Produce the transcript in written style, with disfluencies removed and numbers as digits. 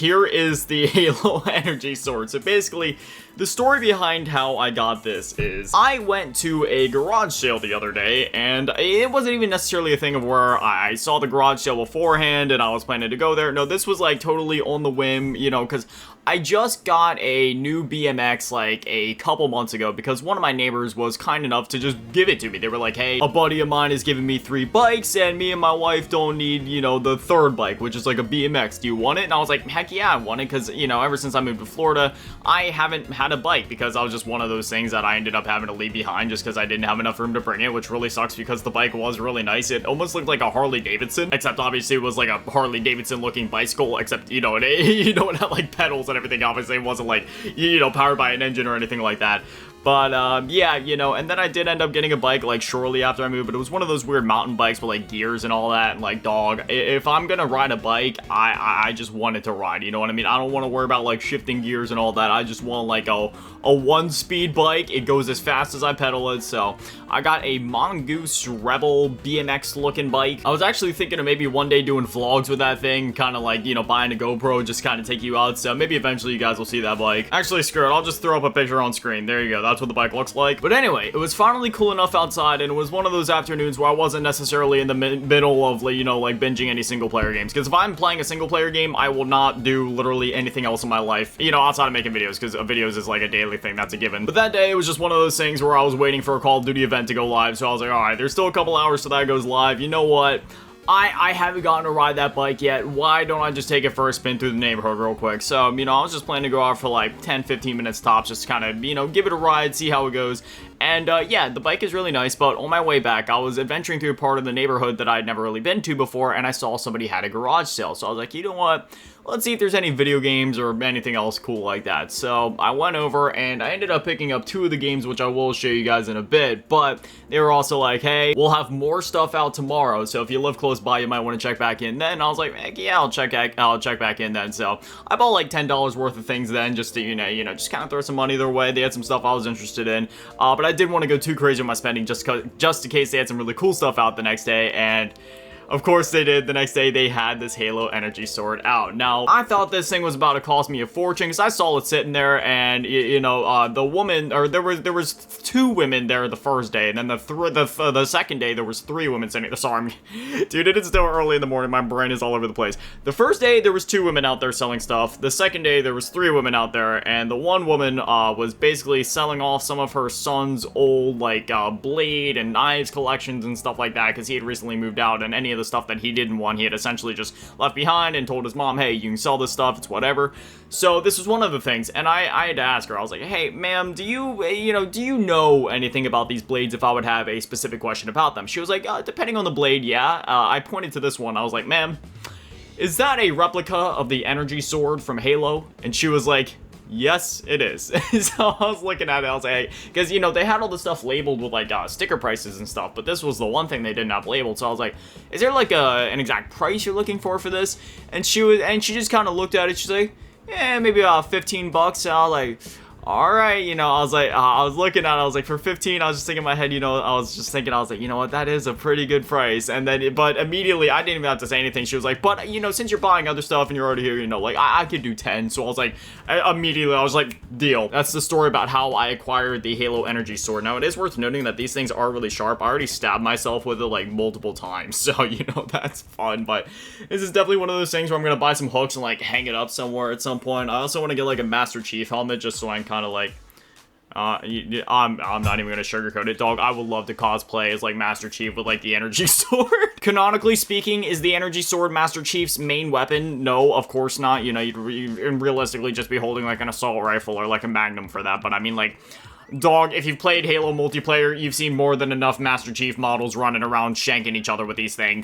Here is the Halo Energy Sword. So basically, the story behind how I got this is I went to a garage sale the other day, and it wasn't even necessarily a thing of where I saw the garage sale beforehand and I was planning to go there. No, this was like totally on the whim, you know, because I just got a new BMX like a couple months ago because one of my neighbors was kind enough to just give it to me. They were like, hey, a buddy of mine is giving me 3 bikes and me and my wife don't need, you know, the 3rd bike, which is like a BMX. Do you want it? And I was like, heck yeah, I want it, because, you know, ever since I moved to Florida, I haven't had a bike because I was just one of those things that I ended up having to leave behind just because I didn't have enough room to bring it, which really sucks because the bike was really nice. It almost looked like a Harley Davidson, except obviously it was like a Harley Davidson looking bicycle, except, you know, it had like pedals and everything. Obviously it wasn't like, you know, powered by an engine or anything like that. But, yeah, you know, and then I did end up getting a bike, like, shortly after I moved, but it was one of those weird mountain bikes with, like, gears and all that, and, like, dog, if I'm gonna ride a bike, I just want it to ride, you know what I mean? I don't want to worry about, like, shifting gears and all that. I just want, like, a 1-speed bike. It goes as fast as I pedal it, so I got a Mongoose Rebel BMX-looking bike. I was actually thinking of maybe one day doing vlogs with that thing, kind of like, you know, buying a GoPro, just kind of take you out, so maybe eventually you guys will see that bike. Actually, screw it, I'll just throw up a picture on screen. There you go. That's what the bike looks like. But anyway, it was finally cool enough outside, and it was one of those afternoons where I wasn't necessarily in the middle of, you know, like binging any single player games, because if I'm playing a single player game, I will not do literally anything else in my life, you know, outside of making videos, because videos is like a daily thing, that's a given. But that day, it was just one of those things where I was waiting for a Call of Duty event to go live, so I was like, alright, there's still a couple hours till that goes live. You know what? I haven't gotten to ride that bike yet. Why don't I just take it for a spin through the neighborhood real quick? So, you know, I was just planning to go out for like 10-15 minutes tops, just kind of, you know, give it a ride, see how it goes. And, yeah, the bike is really nice, but on my way back, I was adventuring through a part of the neighborhood that I'd never really been to before, and I saw somebody had a garage sale. So I was like, you know what? Let's see if there's any video games or anything else cool like that. So I went over and I ended up picking up 2 of the games, which I will show you guys in a bit, but they were also like, hey, we'll have more stuff out tomorrow, so if you live close by, you might want to check back in then. I was like, heck yeah, I'll check back in then. So I bought like $10 worth of things then, just to, you know, just kind of throw some money their way. They had some stuff I was interested in, but I didn't want to go too crazy with my spending just in case they had some really cool stuff out the next day, and of course they did. The next day they had this Halo Energy Sword out. Now, I thought this thing was about to cost me a fortune because I saw it sitting there, and you know, the woman, or there was 2 women there the first day, and then the second day there was 3 women sitting there. Sorry, dude, it is still early in the morning. My brain is all over the place. The first day there was 2 women out there selling stuff. The second day there was 3 women out there, and the one woman was basically selling off some of her son's old like blade and knives collections and stuff like that because he had recently moved out, and any of the stuff that he didn't want, he had essentially just left behind and told his mom, hey, you can sell this stuff, it's whatever. So this was one of the things, and I had to ask her. I was like, hey, ma'am, do you know anything about these blades if I would have a specific question about them? She was like, depending on the blade, yeah. I pointed to this one. I was like, ma'am, is that a replica of the energy sword from Halo? And she was like, yes, it is. So I was looking at it, I was like, hey, because, you know, they had all the stuff labeled with, like, sticker prices and stuff, but this was the one thing they didn't have labeled, so I was like, is there, like, an exact price you're looking for this? And she just kind of looked at it, she's like, yeah, maybe about $15, and I was like, alright, you know, I was like, I was looking at it, I was like, for 15, I was just thinking in my head, you know, I was like, you know what, that is a pretty good price, and then, but immediately, I didn't even have to say anything, she was like, but, you know, since you're buying other stuff and you're already here, you know, like, I could do 10, so I was like, immediately, I was like, deal. That's the story about how I acquired the Halo Energy Sword. Now, it is worth noting that these things are really sharp. I already stabbed myself with it, like, multiple times, so, you know, that's fun, but this is definitely one of those things where I'm gonna buy some hooks and, like, hang it up somewhere at some point. I also want to get, like, a Master Chief helmet, just so I can kind of, like, I'm not even gonna sugarcoat it, dog. I would love to cosplay as, like, Master Chief with, like, the energy sword. Canonically speaking, is the energy sword Master Chief's main weapon? No, of course not. You know, you'd realistically just be holding, like, an assault rifle or, like, a magnum for that, but I mean, like, dog, if you've played Halo multiplayer, you've seen more than enough Master Chief models running around shanking each other with these things.